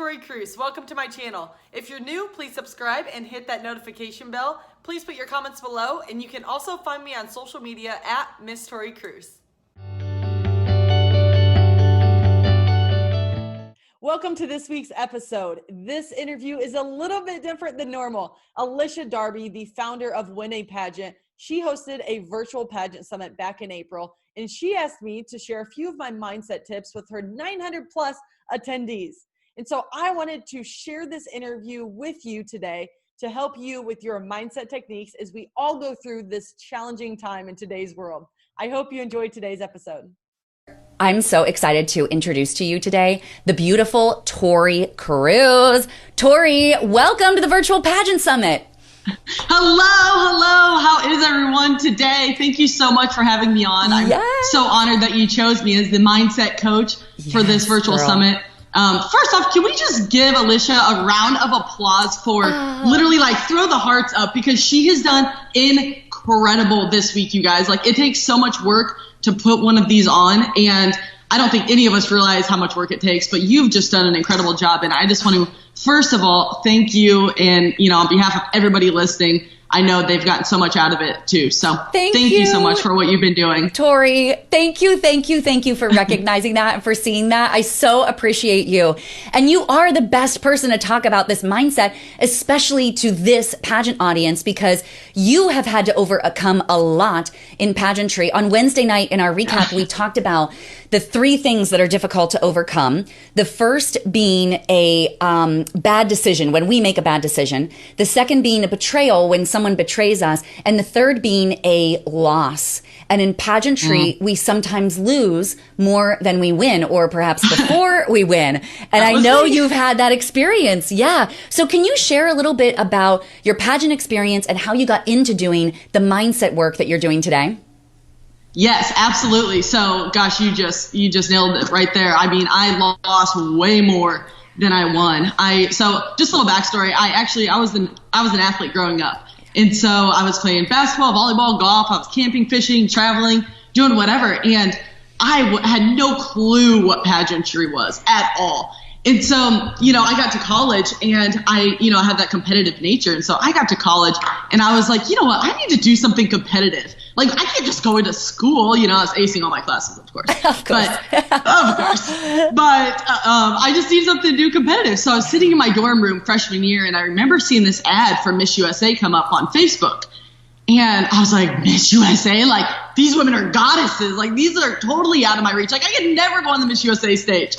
Tori Kruse. Welcome to my channel. If you're new, please subscribe and hit that notification bell. Please put your comments below, and you can also find me on social media at Miss Tori Kruse. Welcome to this week's episode. This interview is a little bit different than normal. Alycia Darby, the founder of 𝙬𝙞𝙣𝙤𝙤𝙤, she hosted a virtual pageant summit back in April, and she asked me to share a few of my mindset tips with her 900 plus attendees. And so I wanted to share this interview with you today to help you with your mindset techniques as we all go through this challenging time in today's world. I hope you enjoyed today's episode. I'm so excited to introduce to you today the beautiful Tori Kruse. Tori, welcome to the Virtual Pageant Summit. Hello. How is everyone today? Thank you so much for having me on. I'm so honored that you chose me as the mindset coach for this virtual summit. First off, can we just give Alycia a round of applause for literally throw the hearts up, because she has done incredible this week, you guys. It takes so much work to put one of these on, and I don't think any of us realize how much work it takes, but you've just done an incredible job. And I just want to, first of all, thank you. And, on behalf of everybody listening, I know they've gotten so much out of it too. So thank you so much for what you've been doing. Tori, thank you for recognizing that and for seeing that. I so appreciate you. And you are the best person to talk about this mindset, especially to this pageant audience, because you have had to overcome a lot in pageantry. On Wednesday night in our recap, we talked about the 3 things that are difficult to overcome. The first being a bad decision, when we make a bad decision. The second being a betrayal, when someone betrays us. And the third being a loss. And in pageantry, we sometimes lose more than we win, or perhaps before we win. And I know you've had that experience. Yeah. So can you share a little bit about your pageant experience and how you got into doing the mindset work that you're doing today? Yes, absolutely. So, gosh, you just nailed it right there. I mean, I lost way more than I won. So just a little backstory. I was an athlete growing up. And so I was playing basketball, volleyball, golf. I was camping, fishing, traveling, doing whatever. And I had no clue what pageantry was at all. And so, I got to college, and I had that competitive nature. And so I got to college, and I was like, you know what? I need to do something competitive. I can't just go into school. I was acing all my classes, of course. Of course. But I just need something to do competitive. So I was sitting in my dorm room freshman year, and I remember seeing this ad for Miss USA come up on Facebook. And I was like, Miss USA? These women are goddesses. These are totally out of my reach. I could never go on the Miss USA stage.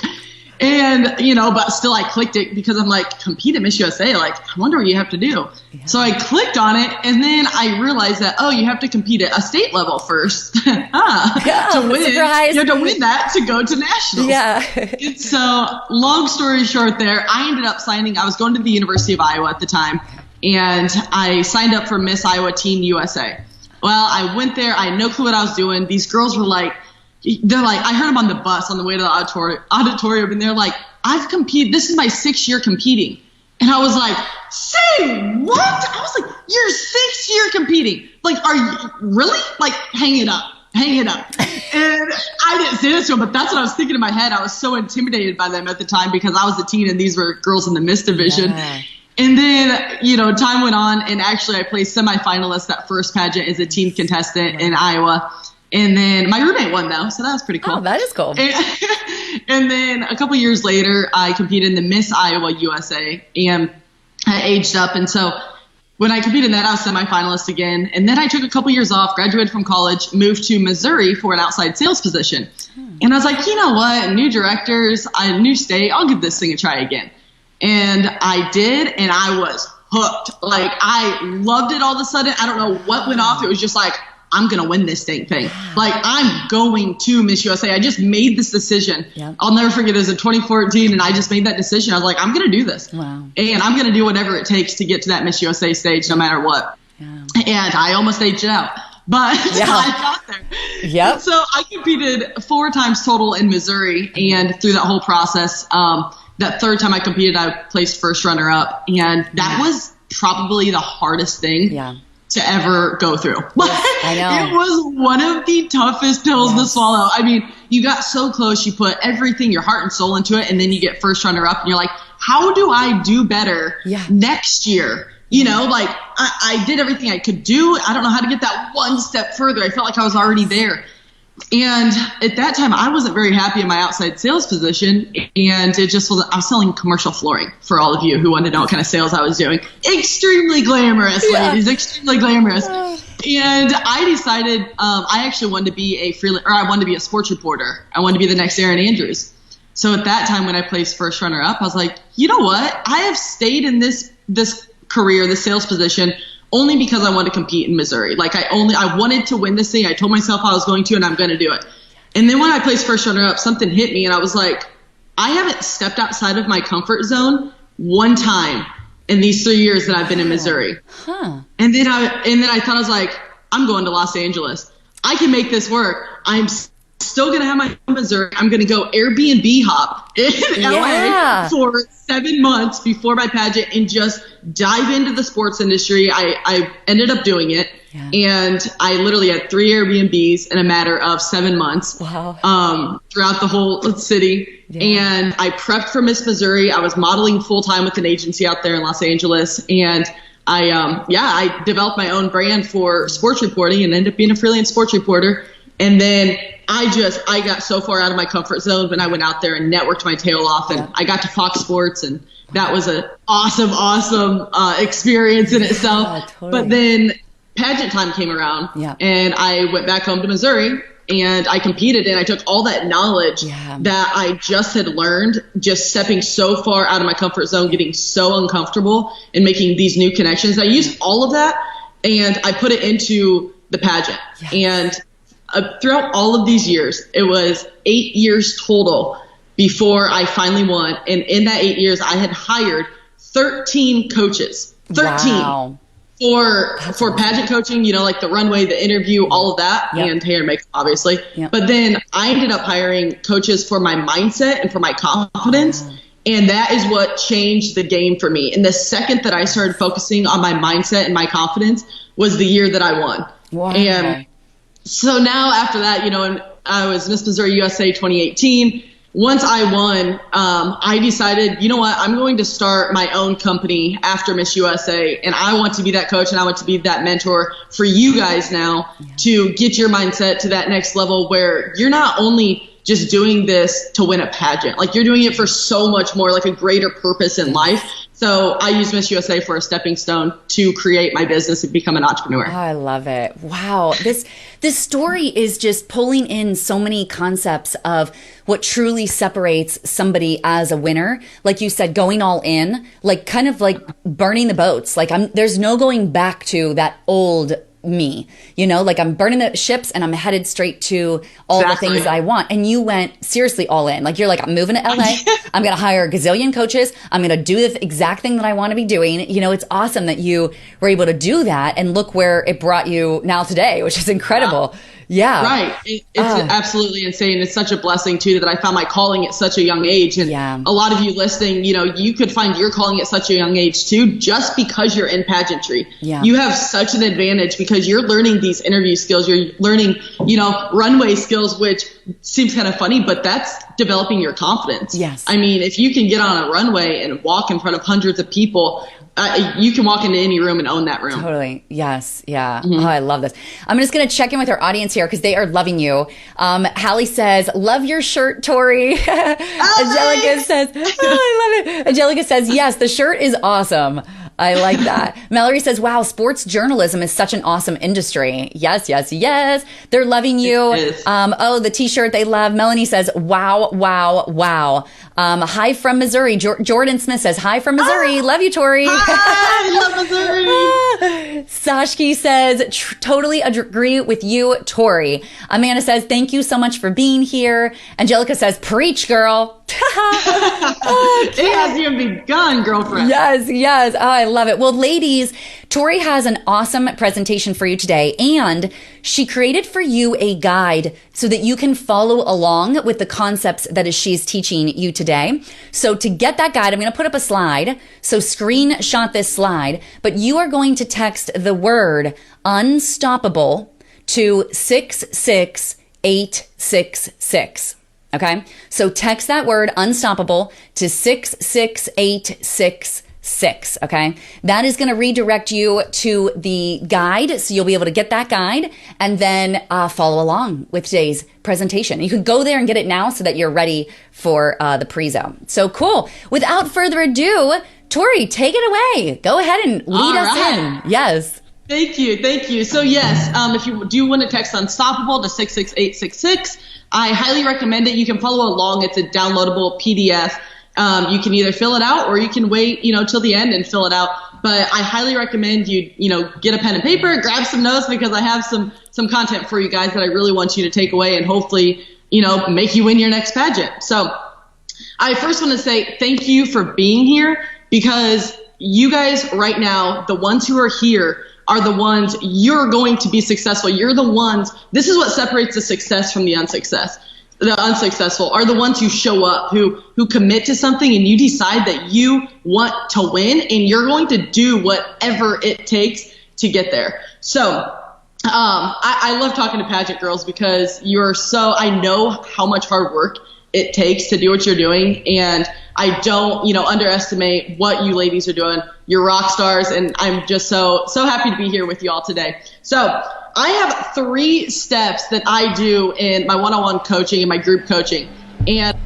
And, but still I clicked it because I'm like, compete at Miss USA. I wonder what you have to do. Yeah. So I clicked on it, and then I realized that, you have to compete at a state level first to win. Surprise. You have to win that to go to nationals. Yeah. And so long story short there, I ended up I was going to the University of Iowa at the time, and I signed up for Miss Iowa Teen USA. Well, I went there. I had no clue what I was doing. These girls were I heard them on the bus on the way to the auditorium, and they're like, I've competed. This is my 6th year competing. And I was like, say what? I was like, you're 6th year competing. Are you really? Hang it up. And I didn't say this to them, but that's what I was thinking in my head. I was so intimidated by them at the time because I was a teen and these were girls in the Miss division. Yeah. And then, time went on, and actually I placed semifinalist that first pageant as a teen contestant in Iowa. And then my roommate won, though, so that was pretty cool. Oh, that is cool. And then a couple years later, I competed in the Miss Iowa USA, and I aged up. And so when I competed in that, I was semifinalist again. And then I took a couple years off, graduated from college, moved to Missouri for an outside sales position. And I was like, you know what? New directors, new state, I'll give this thing a try again. And I did, and I was hooked. I loved it all of a sudden. I don't know what went off. It was just I'm going to win this dang thing. I'm going to Miss USA. I just made this decision. Yep. I'll never forget it. It was in 2014, and I just made that decision. I was like, I'm going to do this. Wow. And I'm going to do whatever it takes to get to that Miss USA stage no matter what. Yeah. And I almost aged out. But I got there. Yep. So I competed 4 times total in Missouri, and through that whole process, that third time I competed, I placed first runner-up. And that was probably the hardest thing to ever go through. I know. It was one of the toughest pills to swallow. I mean, you got so close, you put everything, your heart and soul into it, and then you get first runner up, and you're like, how do I do better Yeah. next year? You know, like I did everything I could do. I don't know how to get that one step further. I felt like I was already there. And at that time, I wasn't very happy in my outside sales position. And it just wasn't, I was selling commercial flooring for all of you who wanted to know what kind of sales I was doing. Extremely glamorous, ladies, extremely glamorous. And I decided I actually wanted to be I wanted to be a sports reporter. I wanted to be the next Erin Andrews. So at that time, when I placed first runner up, I was like, you know what? I have stayed in this career, this sales position, only because I wanted to compete in Missouri. Like I wanted to win this thing. I told myself I was going to, and I'm going to do it. And then when I placed first runner up, something hit me, and I was like, I haven't stepped outside of my comfort zone one time in these 3 years that I've been in Missouri. Huh. And then I thought, I was like, I'm going to Los Angeles. I can make this work. I'm still going to have my Missouri. I'm going to go Airbnb hop in LA for 7 months before my pageant and just dive into the sports industry. I ended up doing it. Yeah. And I literally had 3 Airbnbs in a matter of 7 months. Wow. Throughout the whole city. Yeah. And I prepped for Miss Missouri. I was modeling full time with an agency out there in Los Angeles. And I developed my own brand for sports reporting and ended up being a freelance sports reporter. And then I got so far out of my comfort zone when I went out there and networked my tail off, and I got to Fox Sports, and that was an awesome experience in itself. Yeah, totally. But then pageant time came around, and I went back home to Missouri, and I competed, and I took all that knowledge that I just had learned, just stepping so far out of my comfort zone, getting so uncomfortable, and making these new connections. I used all of that, and I put it into the pageant. Yes. And throughout all of these years, it was 8 years total before I finally won. And in that 8 years, I had hired 13 coaches. 13 for pageant coaching, you know, like the runway, the interview, all of that, and hair and makeup, obviously. But then I ended up hiring coaches for my mindset and for my confidence. And that is what changed the game for me. And the second that I started focusing on my mindset and my confidence was the year that I won. Wow. And so now after that, you know, and I was Miss Missouri USA 2018. Once I won, I decided, you know what, I'm going to start my own company after Miss USA, and I want to be that coach, and I want to be that mentor for you guys now to get your mindset to that next level where you're not only just doing this to win a pageant, like you're doing it for so much more, like a greater purpose in life. So I use Miss USA for a stepping stone to create my business and become an entrepreneur. Oh, I love it. Wow. This story is just pulling in so many concepts of what truly separates somebody as a winner. Like you said, going all in, like kind of like burning the boats. Like there's no going back to that old me, you know, like I'm burning the ships and I'm headed straight to all the things I want. And you went seriously all in. Like you're like, I'm moving to LA. I'm going to hire a gazillion coaches. I'm going to do the exact thing that I want to be doing. You know, it's awesome that you were able to do that, and look where it brought you now today, which is incredible. Yeah. Right. It's absolutely insane. It's such a blessing too that I found my calling at such a young age. And a lot of you listening, you know, you could find your calling at such a young age too, just because you're in pageantry. Yeah. You have such an advantage because you're learning these interview skills. You're learning, you know, runway skills, which seems kind of funny, but that's developing your confidence. Yes. I mean, if you can get on a runway and walk in front of hundreds of people, you can walk into any room and own that room. Totally. Yes. Yeah. Mm-hmm. Oh, I love this. I'm just going to check in with our audience here because they are loving you. Hallie says, love your shirt, Tori. Angelica says, I love it. Angelica says, yes, the shirt is awesome. I like that. Mallory says, wow, sports journalism is such an awesome industry. Yes, yes, yes. They're loving you. The t-shirt they love. Melanie says, wow, wow, wow. Hi from Missouri. Jordan Smith says, hi from Missouri. Love you, Tori. Hi, love Missouri. Sashki says, totally agree with you, Tori. Amanda says, thank you so much for being here. Angelica says, preach, girl. It hasn't even begun, girlfriend. Yes, yes. Oh, I love it. Well, ladies, Tori has an awesome presentation for you today, and she created for you a guide so that you can follow along with the concepts that she's teaching you today. So to get that guide, I'm going to put up a slide. So screenshot this slide, but you are going to text the word unstoppable to 66866. Okay. So text that word unstoppable to 66866. Okay. That is going to redirect you to the guide. So you'll be able to get that guide and then follow along with today's presentation. You could go there and get it now so that you're ready for the pre-zone. So cool. Without further ado, Tori, take it away. Go ahead and lead us in. Yes. Thank you. Thank you. So yes, if you do want to text unstoppable to 66866, I highly recommend it. You can follow along. It's a downloadable PDF. You can either fill it out or you can wait, till the end and fill it out. But I highly recommend you, get a pen and paper, grab some notes, because I have some content for you guys that I really want you to take away and hopefully, make you win your next pageant. So I first want to say thank you for being here, because you guys right now, the ones who are here, are the ones you're going to be successful. You're the ones, this is what separates the success from the unsuccess. The unsuccessful are the ones who show up, who commit to something, and you decide that you want to win and you're going to do whatever it takes to get there. So I love talking to pageant girls, because I know how much hard work it takes to do what you're doing, and I don't, underestimate what you ladies are doing. You're rock stars, and I'm just so happy to be here with you all today. So I have 3 steps that I do in my one-on-one coaching and my group coaching, and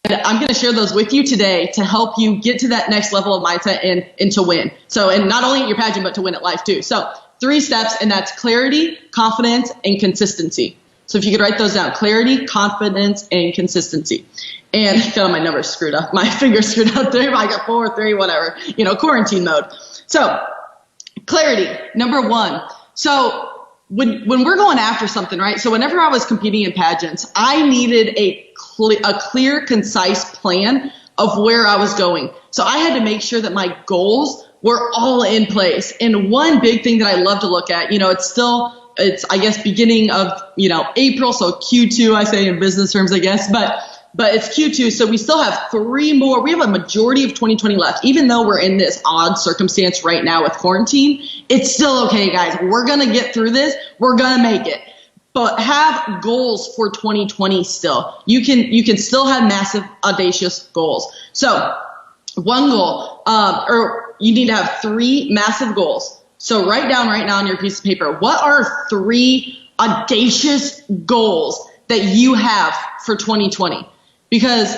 I'm going to share those with you today to help you get to that next level of mindset and to win. So, and not only at your pageant, but to win at life too. So 3 steps, and that's clarity, confidence, and consistency. So if you could write those down: clarity, confidence, and consistency. And I got my numbers screwed up. My fingers screwed up there. I got 4, 3, whatever, quarantine mode. So clarity, number 1. So when we're going after something, right? So whenever I was competing in pageants, I needed a clear, concise plan of where I was going. So I had to make sure that my goals were all in place. And one big thing that I love to look at, it's I guess beginning of, April. So Q2, I say in business terms, I guess, but it's Q2. So we still have 3 more. We have a majority of 2020 left. Even though we're in this odd circumstance right now with quarantine, it's still okay, guys. We're going to get through this. We're going to make it. But have goals for 2020 still. You can still have massive, audacious goals. So one goal, or you need to have 3 massive goals. So write down right now on your piece of paper, what are 3 audacious goals that you have for 2020? Because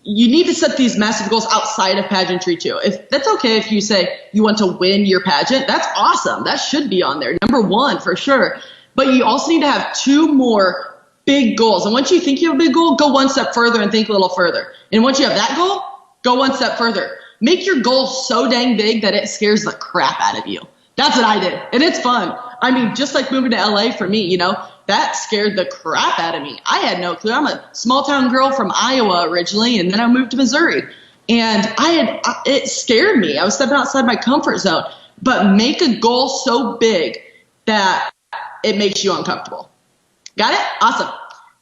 you need to set these massive goals outside of pageantry too. If that's okay, if you say you want to win your pageant, that's awesome. That should be on there. Number 1 for sure. But you also need to have 2 more big goals. And once you think you have a big goal, go 1 step further and think a little further. And once you have that goal, go 1 step further. Make your goal so dang big that it scares the crap out of you. That's what I did. And it's fun. I mean, just like moving to LA for me, that scared the crap out of me. I had no clue. I'm a small town girl from Iowa originally, and then I moved to Missouri. And it scared me. I was stepping outside my comfort zone. But make a goal so big that it makes you uncomfortable. Got it? Awesome.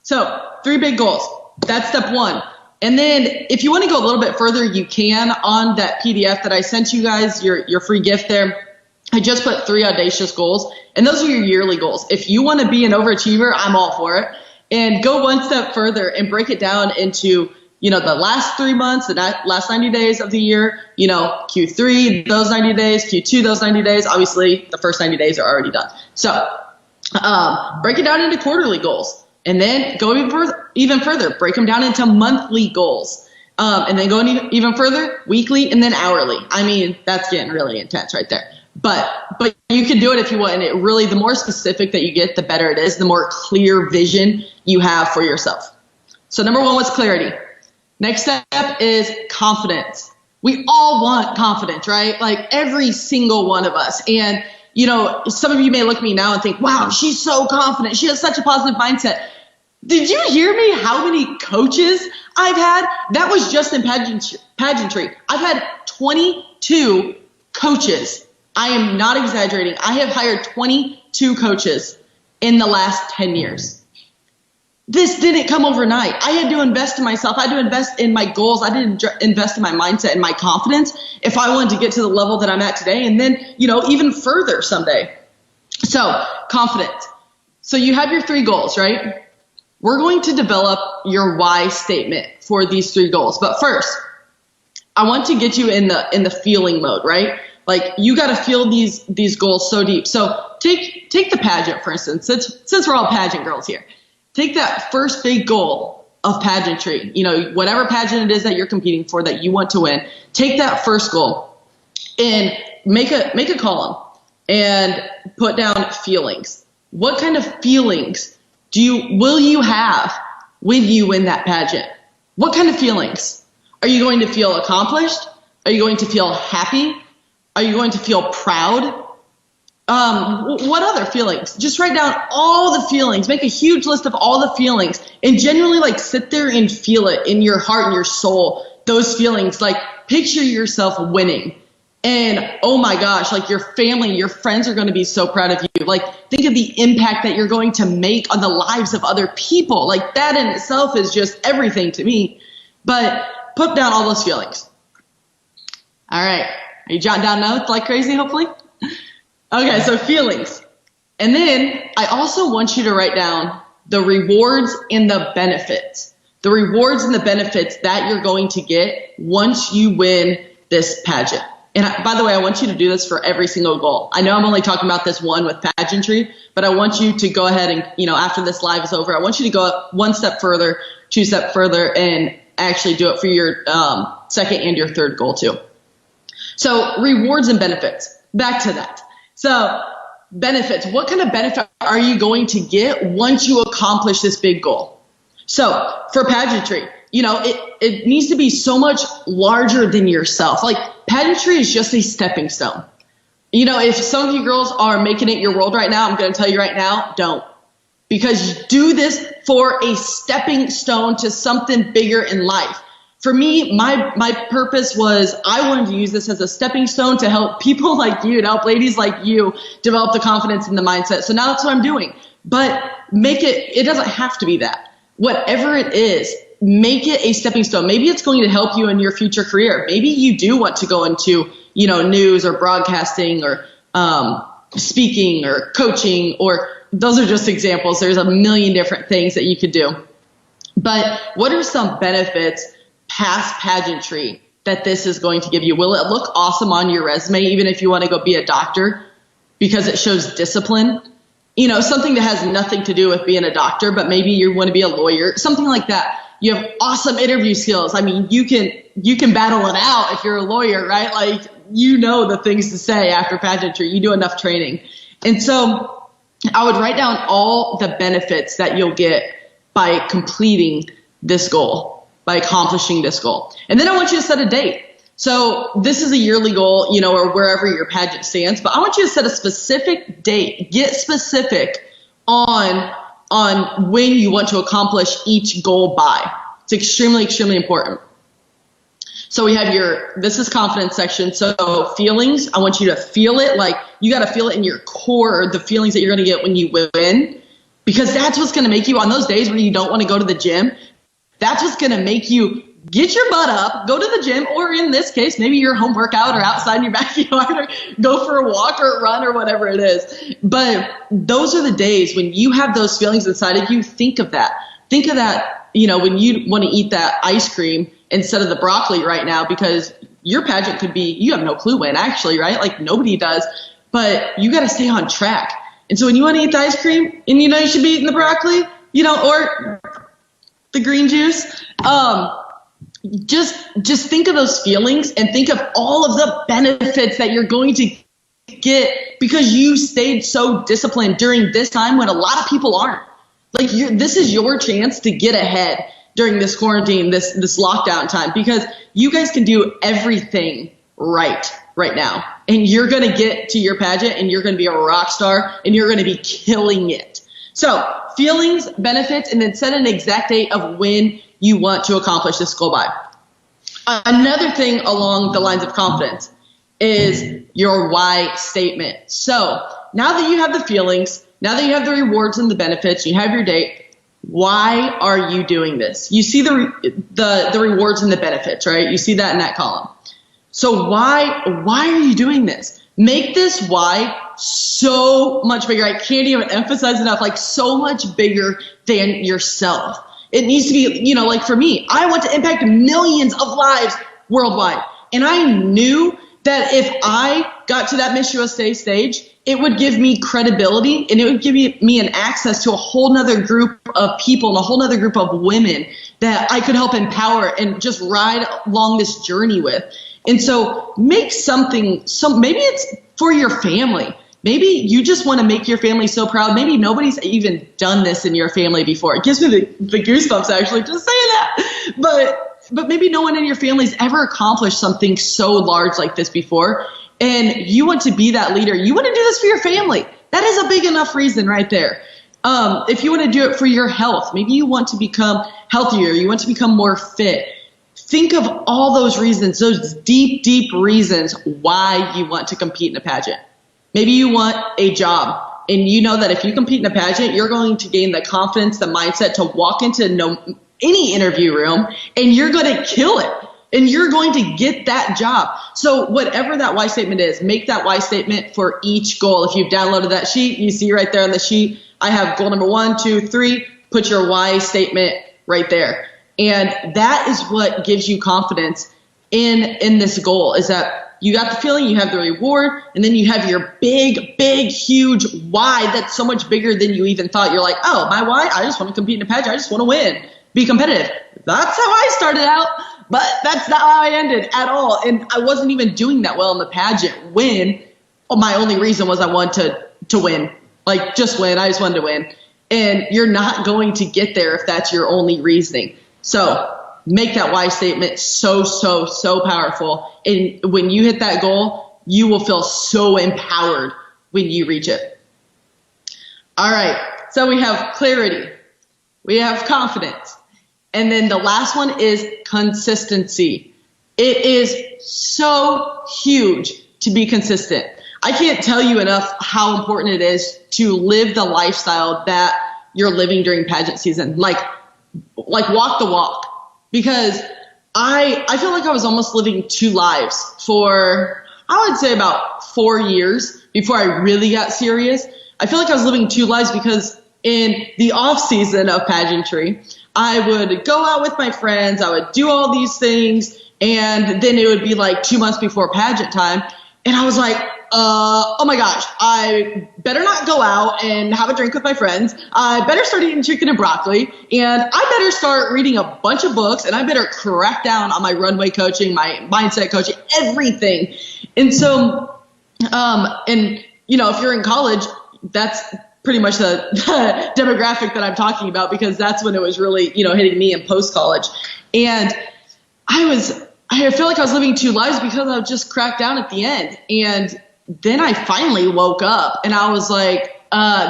So 3 big goals. That's step 1. And then if you want to go a little bit further, you can on that PDF that I sent you guys, your free gift there. I just put 3 audacious goals, and those are your yearly goals. If you want to be an overachiever, I'm all for it. And go 1 step further and break it down into, the last 3 months, the last 90 days of the year, Q3, those 90 days, Q2, those 90 days. Obviously, the first 90 days are already done. So break it down into quarterly goals, and then go even further. Break them down into monthly goals. And then go even further, weekly, and then hourly. I mean, that's getting really intense right there. But you can do it if you want. And it really, the more specific that you get, the better it is, the more clear vision you have for yourself. So number 1 was clarity. Next step is confidence. We all want confidence, right? Like every single one of us. And, some of you may look at me now and think, wow, she's so confident. She has such a positive mindset. Did you hear me how many coaches I've had? That was just in pageantry. I've had 22 coaches. I am not exaggerating. I have hired 22 coaches in the last 10 years. This didn't come overnight. I had to invest in myself. I had to invest in my goals. I had to invest in my mindset and my confidence if I wanted to get to the level that I'm at today, and then, even further someday. So confidence. So you have your 3 goals, right? we're going to develop your why statement for these 3 goals. But first, I want to get you in the feeling mode, right? Like, you got to feel these goals so deep. So take the pageant, for instance, since we're all pageant girls here. Take that first big goal of pageantry, you know, whatever pageant it is that you're competing for that you want to win. Take that first goal and make a column and put down feelings. What kind of feelings will you have when you win that pageant? What kind of feelings? Are you going to feel accomplished? Are you going to feel happy? Are you going to feel proud? What other feelings? Just write down all the feelings. Make a huge list of all the feelings and genuinely like sit there and feel it in your heart and your soul. Those feelings, like picture yourself winning. And oh my gosh, like your family, your friends are going to be so proud of you. Like think of the impact that you're going to make on the lives of other people. Like that in itself is just everything to me. But put down all those feelings. All right. Are you jotting down notes like crazy, hopefully? Okay, so feelings. And then I also want you to write down the rewards and the benefits. The rewards and the benefits that you're going to get once you win this pageant. And by the way, I want you to do this for every single goal. I know I'm only talking about this one with pageantry, but I want you to go ahead and, you know, after this live is over, I want you to go up 1 step further, 2 steps further, and actually do it for your second and your third goal too. So rewards and benefits, back to that. So benefits, what kind of benefit are you going to get once you accomplish this big goal? So for pageantry, you know, it needs to be so much larger than yourself. Like pageantry is just a stepping stone. You know, if some of you girls are making it your world right now, I'm going to tell you right now, don't. Because you do this for a stepping stone to something bigger in life. For me, my purpose was I wanted to use this as a stepping stone to help people like you, to help ladies like you develop the confidence and the mindset. So now that's what I'm doing. But it doesn't have to be that. Whatever it is, make it a stepping stone. Maybe it's going to help you in your future career. Maybe you do want to go into, you know, news or broadcasting or speaking or coaching, or those are just examples. There's a million different things that you could do. But what are some benefits past pageantry that this is going to give you? Will it look awesome on your resume, even if you want to go be a doctor, because it shows discipline? You know, something that has nothing to do with being a doctor, but maybe you want to be a lawyer, something like that. You have awesome interview skills. I mean, you can battle it out if you're a lawyer, right? Like, you know the things to say after pageantry. You do enough training. And so I would write down all the benefits that you'll get by completing this goal, by accomplishing this goal. And then I want you to set a date. So this is a yearly goal, you know, or wherever your pageant stands, but I want you to set a specific date. Get specific on when you want to accomplish each goal by. It's extremely, extremely important. So we have this is confidence section. So feelings, I want you to feel it. Like, you got to feel it in your core, the feelings that you're going to get when you win, because that's what's going to make you, on those days when you don't want to go to the gym, that's what's going to make you get your butt up, go to the gym, or in this case, maybe your home workout or outside in your backyard, or go for a walk or a run or whatever it is. But those are the days when you have those feelings inside of you. Think of that. Think of that, you know, when you want to eat that ice cream instead of the broccoli right now, because your pageant could be, you have no clue when, actually, right? Like, nobody does, but you got to stay on track. And so when you want to eat the ice cream and you know you should be eating the broccoli, you know, or the green juice, just think of those feelings and think of all of the benefits that you're going to get because you stayed so disciplined during this time when a lot of people aren't. Like, this is your chance to get ahead during this quarantine, this lockdown time, because you guys can do everything right now. And you're going to get to your pageant and you're going to be a rock star and you're going to be killing it. So feelings, benefits, and then set an exact date of when you want to accomplish this goal by. Another thing along the lines of confidence is your why statement. So now that you have the feelings, now that you have the rewards and the benefits, you have your date, why are you doing this? You see the rewards and the benefits, right? You see that in that column. So why are you doing this? Make this why so much bigger. I can't even emphasize enough, like so much bigger than yourself. It needs to be, you know, like for me, I want to impact millions of lives worldwide. And I knew that if I got to that Miss USA stage, it would give me credibility and it would give me an access to a whole nother group of people and a whole nother group of women that I could help empower and just ride along this journey with. And so make something, maybe it's for your family. Maybe you just want to make your family so proud. Maybe nobody's even done this in your family before. It gives me the goosebumps actually just saying that. But maybe no one in your family's ever accomplished something so large like this before. And you want to be that leader. You want to do this for your family. That is a big enough reason right there. If you want to do it for your health, maybe you want to become healthier. You want to become more fit. Think of all those reasons, those deep, deep reasons why you want to compete in a pageant. Maybe you want a job and you know that if you compete in a pageant, you're going to gain the confidence, the mindset to walk into any interview room and you're going to kill it and you're going to get that job. So whatever that why statement is, make that why statement for each goal. If you've downloaded that sheet, you see right there on the sheet, I have goal number 1, 2, 3, put your why statement right there. And that is what gives you confidence in this goal, is that you got the feeling, you have the reward, and then you have your big, big, huge why that's so much bigger than you even thought. You're like, oh, my why? I just want to compete in a pageant. I just want to win, be competitive. That's how I started out, but that's not how I ended at all. And I wasn't even doing that well in the pageant when my only reason was I wanted to win. Like, just win. I just wanted to win. And you're not going to get there if that's your only reasoning. So make that why statement so, so, so powerful. And when you hit that goal, you will feel so empowered when you reach it. All right. So we have clarity. We have confidence. And then the last one is consistency. It is so huge to be consistent. I can't tell you enough how important it is to live the lifestyle that you're living during pageant season. Like walk the walk. Because I feel like I was almost living two lives for, I would say, about 4 years before I really got serious. I feel like I was living two lives because in the off season of pageantry, I would go out with my friends, I would do all these things, and then it would be like 2 months before pageant time, and I was like, oh my gosh, I better not go out and have a drink with my friends. I better start eating chicken and broccoli, and I better start reading a bunch of books, and I better crack down on my runway coaching, my mindset coaching, everything. And so, and you know, if you're in college, that's pretty much the demographic that I'm talking about, because that's when it was really, you know, hitting me in post-college. And I feel like I was living two lives because I was just cracked down at the end. And then I finally woke up and I was like,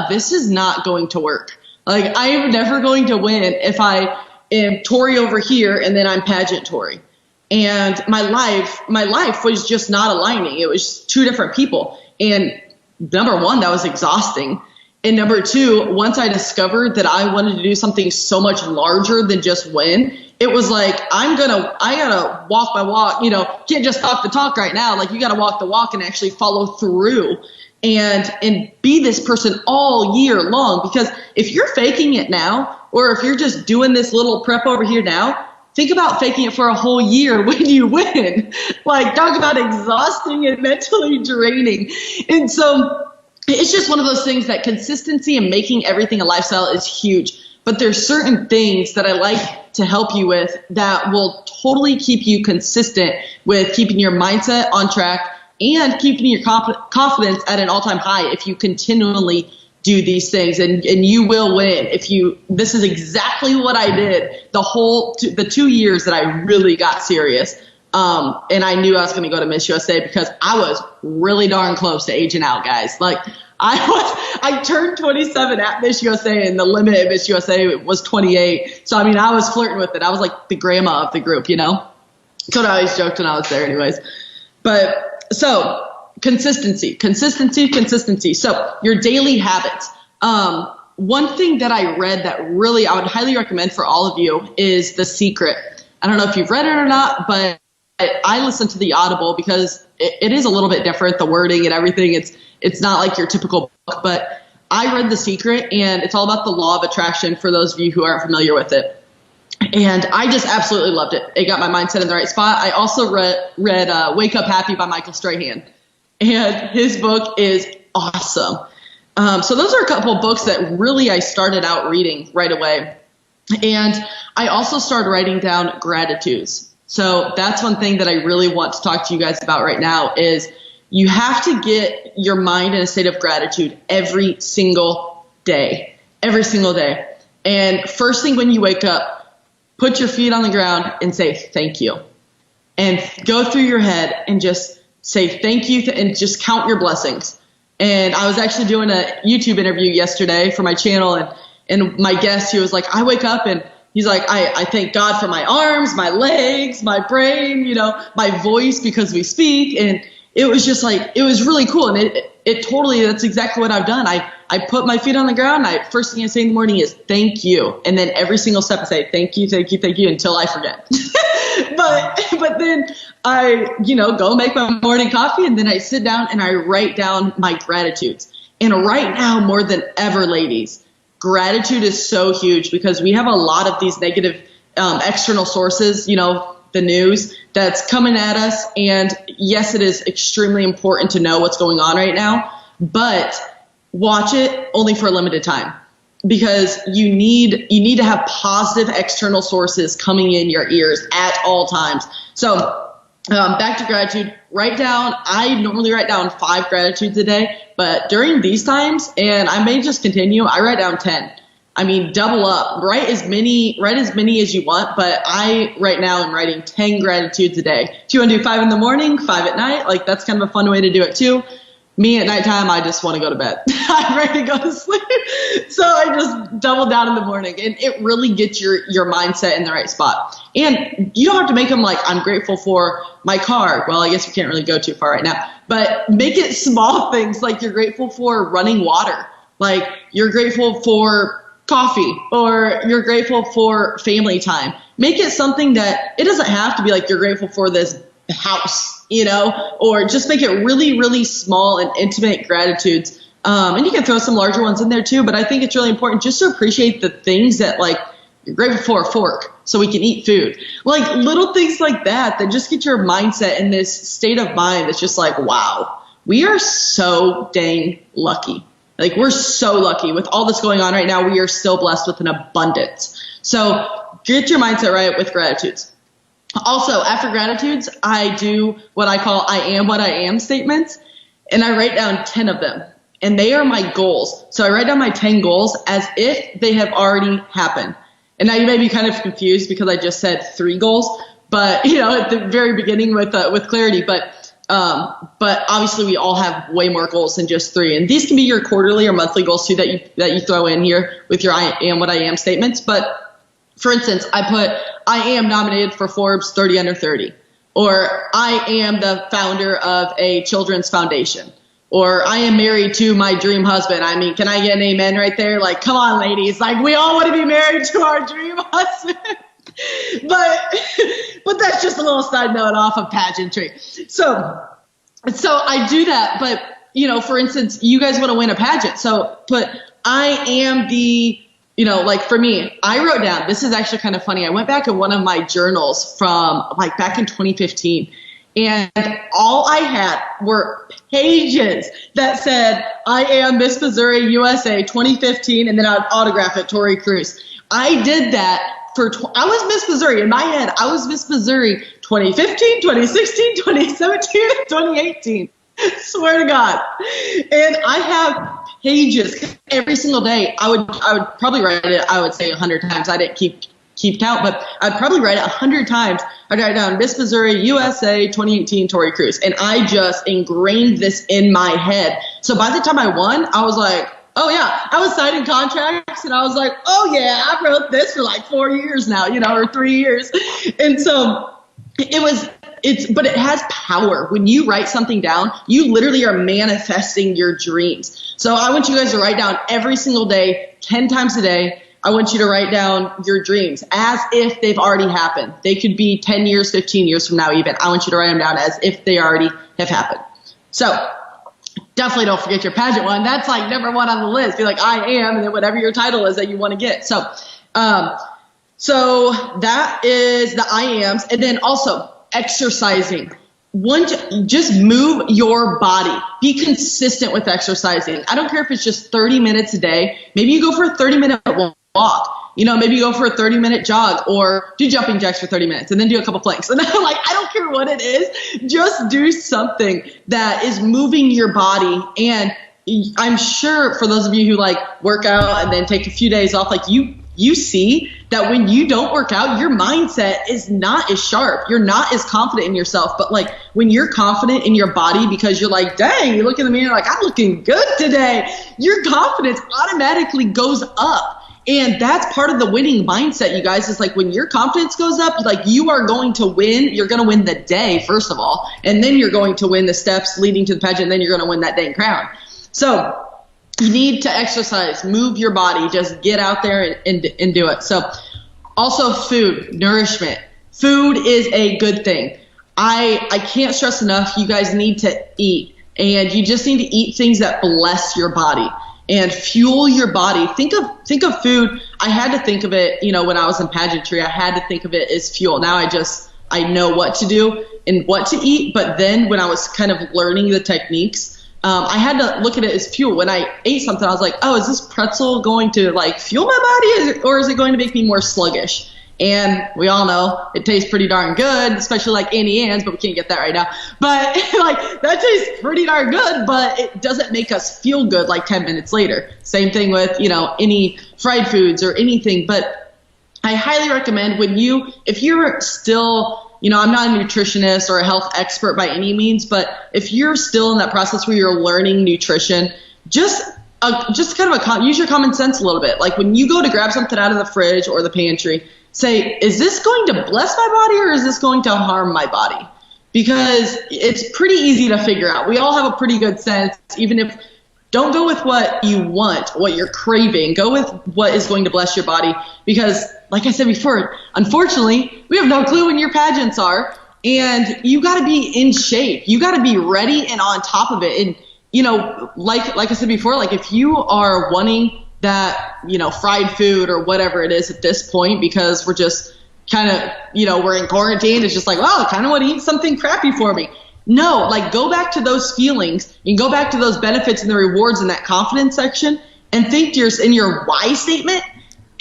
this is not going to work. Like, I am never going to win if I am Tori over here and then I'm pageant Tori. And my life was just not aligning. It was two different people. And number one, that was exhausting. And number two, once I discovered that I wanted to do something so much larger than just win, it was like, I gotta walk my walk, you know, can't just talk the talk right now. Like, you gotta walk the walk and actually follow through and be this person all year long. Because if you're faking it now, or if you're just doing this little prep over here now, think about faking it for a whole year when you win. Like, talk about exhausting and mentally draining. And so it's just one of those things that consistency and making everything a lifestyle is huge. But there's certain things that I like to help you with that will totally keep you consistent with keeping your mindset on track and keeping your confidence at an all-time high if you continually do these things. And you will win if you, this is exactly what I did the 2 years that I really got serious. And I knew I was going to go to Miss USA because I was really darn close to aging out, guys. Like, I turned 27 at Miss USA, and the limit at Miss USA was 28. So, I mean, I was flirting with it. I was like the grandma of the group, you know? So I always joked when I was there anyways. But so consistency. So your daily habits. One thing that I read that really I would highly recommend for all of you is The Secret. I don't know if you've read it or not, but I listened to the Audible because it is a little bit different, the wording and everything. It's not like your typical book, but I read The Secret, and it's all about the law of attraction for those of you who aren't familiar with it. And I just absolutely loved it. It got my mindset in the right spot. I also read Wake Up Happy by Michael Strahan, and his book is awesome. So those are a couple of books that really I started out reading right away. And I also started writing down gratitudes. So that's one thing that I really want to talk to you guys about right now is you have to get your mind in a state of gratitude every single day. Every single day. And first thing when you wake up, put your feet on the ground and say thank you. And go through your head and just say thank you and just count your blessings. And I was actually doing a YouTube interview yesterday for my channel, and my guest, he was like, I wake up and he's like, I thank God for my arms, my legs, my brain, you know, my voice because we speak. And it was just like, it was really cool. And it totally, that's exactly what I've done. I put my feet on the ground. First thing I say in the morning is thank you. And then every single step I say thank you, thank you, thank you until I forget. but then I, go make my morning coffee, and then I sit down and I write down my gratitudes. And right now, more than ever, ladies, gratitude is so huge because we have a lot of these negative external sources, the news that's coming at us. And yes, it is extremely important to know what's going on right now, but watch it only for a limited time because you need to have positive external sources coming in your ears at all times. So back to gratitude, I normally write down 5 gratitudes a day, but during these times, and I may just continue, I write down 10. I mean, double up, write as many as you want, but I right now am writing 10 gratitudes a day. If you want to do 5 in the morning, 5 at night, like that's kind of a fun way to do it too. Me at nighttime, I just want to go to bed. I'm ready to go to sleep. So I just double down in the morning, and it really gets your mindset in the right spot. And you don't have to make them like, I'm grateful for my car. Well, I guess we can't really go too far right now, but make it small things like you're grateful for running water. Like you're grateful for coffee, or you're grateful for family time. Make it something that it doesn't have to be like you're grateful for this house, or just make it really, really small and intimate gratitudes. And you can throw some larger ones in there too, but I think it's really important just to appreciate the things that like you're grateful for a fork so we can eat food. Like little things like that just get your mindset in this state of mind that's just like, wow, we are so dang lucky. Like we're so lucky with all this going on right now. We are still blessed with an abundance. So get your mindset right with gratitudes. Also, after gratitudes, I do what I call I am what I am statements, and I write down 10 of them, and they are my goals. So I write down my 10 goals as if they have already happened. And now you may be kind of confused because I just said 3 goals, but at the very beginning with clarity, but obviously we all have way more goals than just 3. And these can be your quarterly or monthly goals too that you throw in here with your I am what I am statements. But for instance, I put, I am nominated for Forbes 30 Under 30, or I am the founder of a children's foundation, or I am married to my dream husband. I mean, can I get an amen right there? Like, come on, ladies. Like, we all want to be married to our dream husband. But that's just a little side note off of pageantry. So I do that. But, for instance, you guys want to win a pageant. So put, I am the, like for me, I wrote down, this is actually kind of funny. I went back in one of my journals from like back in 2015, and all I had were pages that said, I am Miss Missouri USA 2015, and then I would autograph it, Tori Kruse. I did that I was Miss Missouri. In my head, I was Miss Missouri 2015, 2016, 2017, 2018. Swear to God. And I have pages every single day. I would probably write it, I would say 100 times. I didn't keep count, but I'd probably write it 100 times. I'd write down Miss Missouri USA 2018 Tori Kruse. And I just ingrained this in my head. So by the time I won, I was like, oh yeah, I was signing contracts, and I was like, oh yeah, I wrote this for like 4 years now, or 3 years. And so but it has power. When you write something down, you literally are manifesting your dreams. So I want you guys to write down every single day, 10 times a day, I want you to write down your dreams as if they've already happened. They could be 10 years, 15 years from now even. I want you to write them down as if they already have happened. So definitely don't forget your pageant one. That's like number one on the list. Be like, I am, and then whatever your title is that you want to get. So that is the I ams. And then also exercising. Just move your body. Be consistent with exercising. I don't care if it's just 30 minutes a day. Maybe you go for a 30-minute walk. Maybe you go for a 30-minute jog or do jumping jacks for 30 minutes and then do a couple planks. And then I don't care what it is. Just do something that is moving your body. And I'm sure for those of you who work out and then take a few days off, you see that when you don't work out, your mindset is not as sharp. You're not as confident in yourself. But when you're confident in your body because you're dang, you look in the mirror I'm looking good today, your confidence automatically goes up. And that's part of the winning mindset, you guys. Is when your confidence goes up, you are going to win. You're going to win the day, first of all. And then you're going to win the steps leading to the pageant. And then you're going to win that dang crown. So you need to exercise, move your body, just get out there and do it. So also food, nourishment. Food is a good thing. I can't stress enough, you guys need to eat. And you just need to eat things that bless your body and fuel your body. Think of food. I had to think of it, when I was in pageantry, I had to think of it as fuel. Now I know what to do and what to eat. But then when I was kind of learning the techniques, I had to look at it as fuel. When I ate something, I was like, oh, is this pretzel going to fuel my body or is it going to make me more sluggish? And we all know it tastes pretty darn good, especially Auntie Anne's, but we can't get that right now. But that tastes pretty darn good, but it doesn't make us feel good 10 minutes later. Same thing with, any fried foods or anything. But I highly recommend if you're still, I'm not a nutritionist or a health expert by any means, but if you're still in that process where you're learning nutrition, just use your common sense a little bit. When you go to grab something out of the fridge or the pantry, say, is this going to bless my body or is this going to harm my body? Because it's pretty easy to figure out. We all have a pretty good sense, even if don't go with what you want, what you're craving. Go with what is going to bless your body. Because like I said before, unfortunately, we have no clue when your pageants are. And you got to be in shape. You got to be ready and on top of it. And, like I said before, if you are wanting that, fried food or whatever it is at this point, because we're just kind of, we're in quarantine. It's just well, I kind of want to eat something crappy for me. No, go back to those feelings and go back to those benefits and the rewards in that confidence section and think in your why statement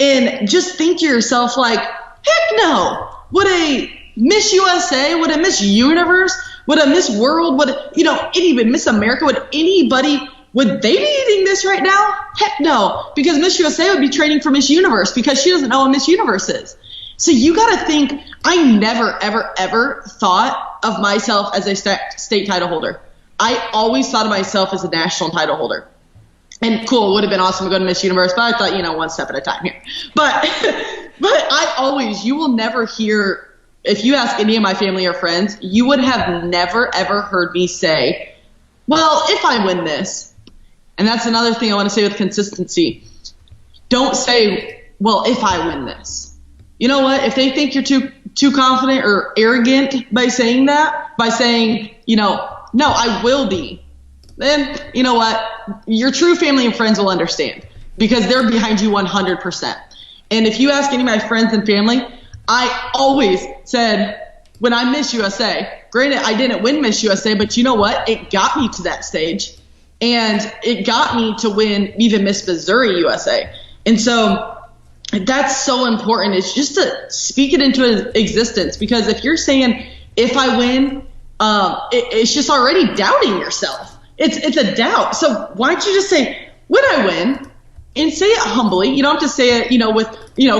and just think to yourself heck no, would a Miss USA, would a Miss Universe, would a Miss World, would, even Miss America, would they be eating this right now? Heck no, because Miss USA would be training for Miss Universe because she doesn't know what Miss Universe is. So you got to think, I never, ever, ever thought of myself as a state title holder. I always thought of myself as a national title holder. And cool, it would have been awesome to go to Miss Universe, but I thought, one step at a time here. But you will never hear, if you ask any of my family or friends, you would have never, ever heard me say, well, if I win this. And that's another thing I want to say with consistency. Don't say, well, if I win this. You know what? If they think you're too confident or arrogant by saying, no, I will be, then you know what? Your true family and friends will understand because they're behind you 100%. And if you ask any of my friends and family, I always said, when I Miss USA, granted, I didn't win Miss USA, but you know what? It got me to that stage. And it got me to win even Miss Missouri USA. And so that's so important. It's just to speak it into existence. Because if you're saying, if I win, it's just already doubting yourself. It's a doubt. So why don't you just say, when I win, and say it humbly. You don't have to say it, with,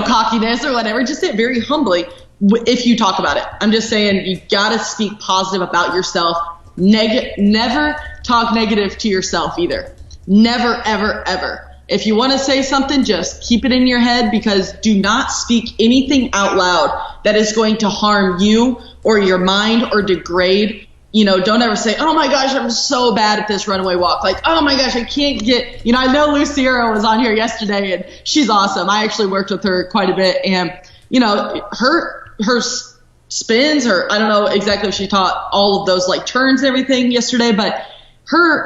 cockiness or whatever. Just say it very humbly if you talk about it. I'm just saying you got to speak positive about yourself. Never talk negative to yourself either. Never, ever, ever. If you want to say something, just keep it in your head because do not speak anything out loud that is going to harm you or your mind or degrade don't ever say, oh my gosh, I'm so bad at this runaway walk. Like, oh my gosh, I can't get, I know Luciera was on here yesterday and she's awesome. I actually worked with her quite a bit, and, her spins, or I don't know exactly if she taught all of those like turns and everything yesterday, but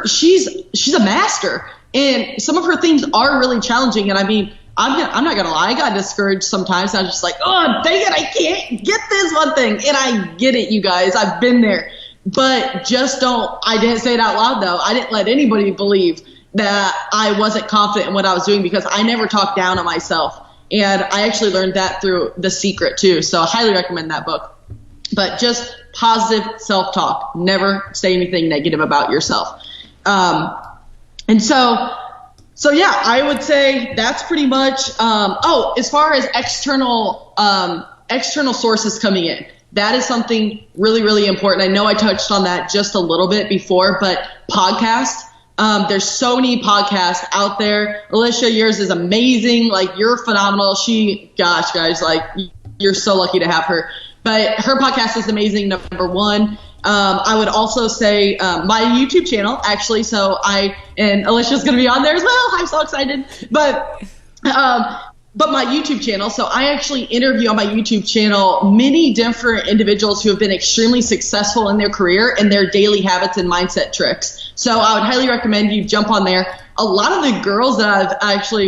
she's a master, and some of her things are really challenging. And I mean, I'm not gonna lie, I got discouraged sometimes. I was just like, oh dang it, I can't get this one thing. And I get it, you guys, I've been there, but I didn't say it out loud though. I didn't let anybody believe that I wasn't confident in what I was doing, because I never talked down on myself. And I actually learned that through The Secret too. So I highly recommend that book. But just positive self-talk. Never say anything negative about yourself. And so yeah, I would say that's pretty much, as far as external sources coming in, that is something really, really important. I know I touched on that just a little bit before, but podcasts. There's so many podcasts out there. Alycia, yours is amazing. Like, you're phenomenal. Gosh, guys, like, you're so lucky to have her. But her podcast is amazing, number one. I would also say my YouTube channel, actually. So and Alicia's going to be on there as well. I'm so excited. But my YouTube channel, so I actually interview on my YouTube channel many different individuals who have been extremely successful in their career and their daily habits and mindset tricks. So I would highly recommend you jump on there. A lot of the girls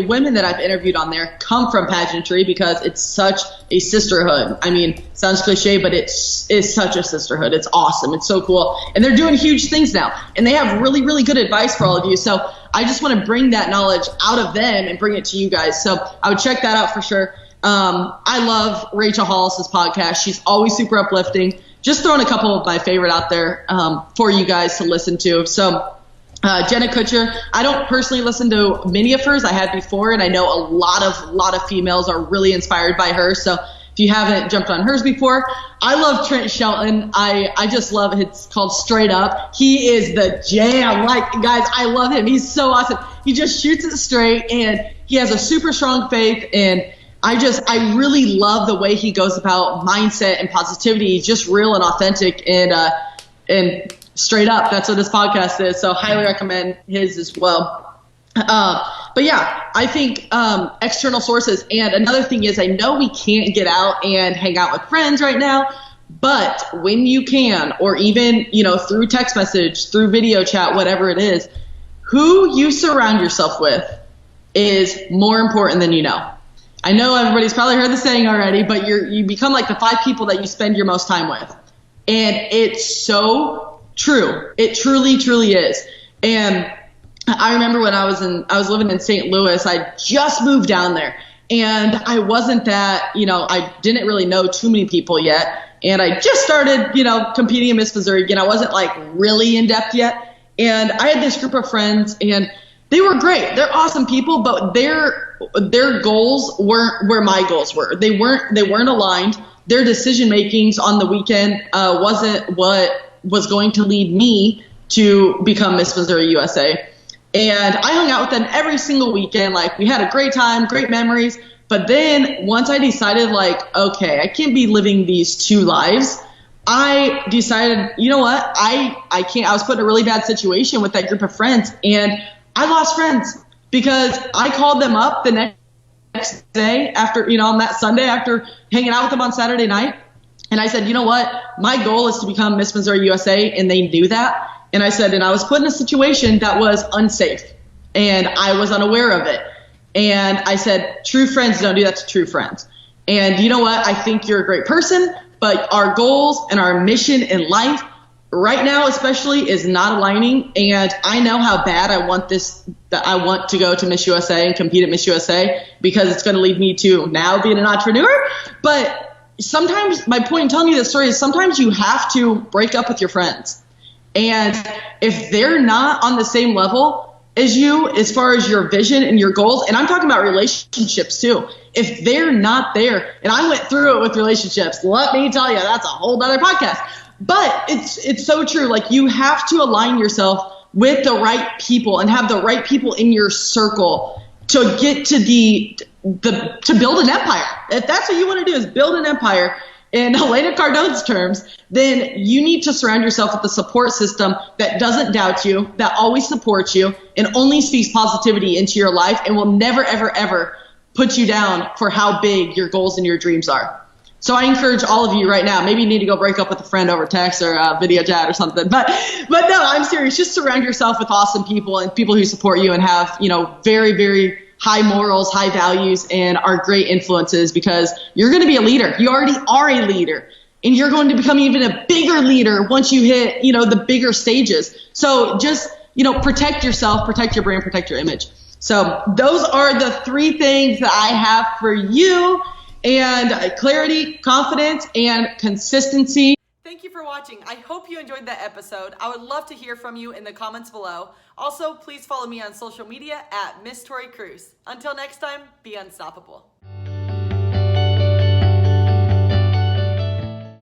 women that I've interviewed on there come from pageantry, because it's such a sisterhood. I mean, sounds cliche, but it's such a sisterhood. It's awesome. It's so cool. And they're doing huge things now. And they have really, really good advice for all of you. So I just want to bring that knowledge out of them and bring it to you guys. So I would check that out for sure. I love Rachel Hollis's podcast. She's always super uplifting. Just throwing a couple of my favorite out there for you guys to listen to. So Jenna Kutcher, I don't personally listen to many of hers. I had before, and I know a lot of females are really inspired by her. So if you haven't jumped on hers before, I love Trent Shelton. I just love it. It's called Straight Up. He is the jam. Like, guys, I love him. He's so awesome. He just shoots it straight, and he has a super strong faith. And I really love the way he goes about mindset and positivity. He's just real and authentic, and straight up. That's what this podcast is. So highly recommend his as well. But yeah, I think external sources. And another thing is, I know we can't get out and hang out with friends right now, but when you can, or even, through text message, through video chat, whatever it is, who you surround yourself with is more important than you know. I know everybody's probably heard the saying already, but you become like the 5 people that you spend your most time with. And it's so true. It truly, truly is. And I remember when I was living in St. Louis, I just moved down there, and I wasn't that, I didn't really know too many people yet. And I just started, competing in Miss Missouri again. I wasn't like really in depth yet. And I had this group of friends, and they were great. They're awesome people, but their goals weren't where my goals were. They weren't aligned. Their decision makings on the weekend wasn't what was going to lead me to become Miss Missouri USA. And I hung out with them every single weekend. Like, we had a great time, great memories. But then once I decided, like, okay, I can't be living these 2 lives, I decided, you know what? I can't. I was put in a really bad situation with that group of friends, and I lost friends because I called them up the next day after, on that Sunday after hanging out with them on Saturday night. And I said, you know what? My goal is to become Miss Missouri USA, and they knew that. And I said, and I was put in a situation that was unsafe, and I was unaware of it. And I said, true friends don't do that to true friends. And you know what? I think you're a great person, but our goals and our mission in life right now especially is not aligning. And I know how bad I want to go to Miss USA and compete at Miss USA, because it's going to lead me to now being an entrepreneur. But sometimes, my point in telling you this story is, sometimes you have to break up with your friends. And if they're not on the same level as you as far as your vision and your goals, and I'm talking about relationships too, if they're not there, and I went through it with relationships, let me tell you, that's a whole other podcast. But it's so true. Like, you have to align yourself with the right people and have the right people in your circle to get to to build an empire. If that's what you want to do, is build an empire, in Elena Cardone's terms, then you need to surround yourself with a support system that doesn't doubt you, that always supports you, and only speaks positivity into your life and will never, ever, ever put you down for how big your goals and your dreams are. So I encourage all of you right now, maybe you need to go break up with a friend over text or video chat or something. But no, I'm serious. Just surround yourself with awesome people and people who support you and have, very, very high morals, high values, and are great influences, because you're going to be a leader. You already are a leader, and you're going to become even a bigger leader once you hit, the bigger stages. So just, protect yourself, protect your brand, protect your image. So those are the 3 things that I have for you. And clarity, confidence, and consistency. Thank you for watching. I hope you enjoyed that episode. I would love to hear from you in the comments below. Also, please follow me on social media at Miss Tori Kruse. Until next time, be unstoppable.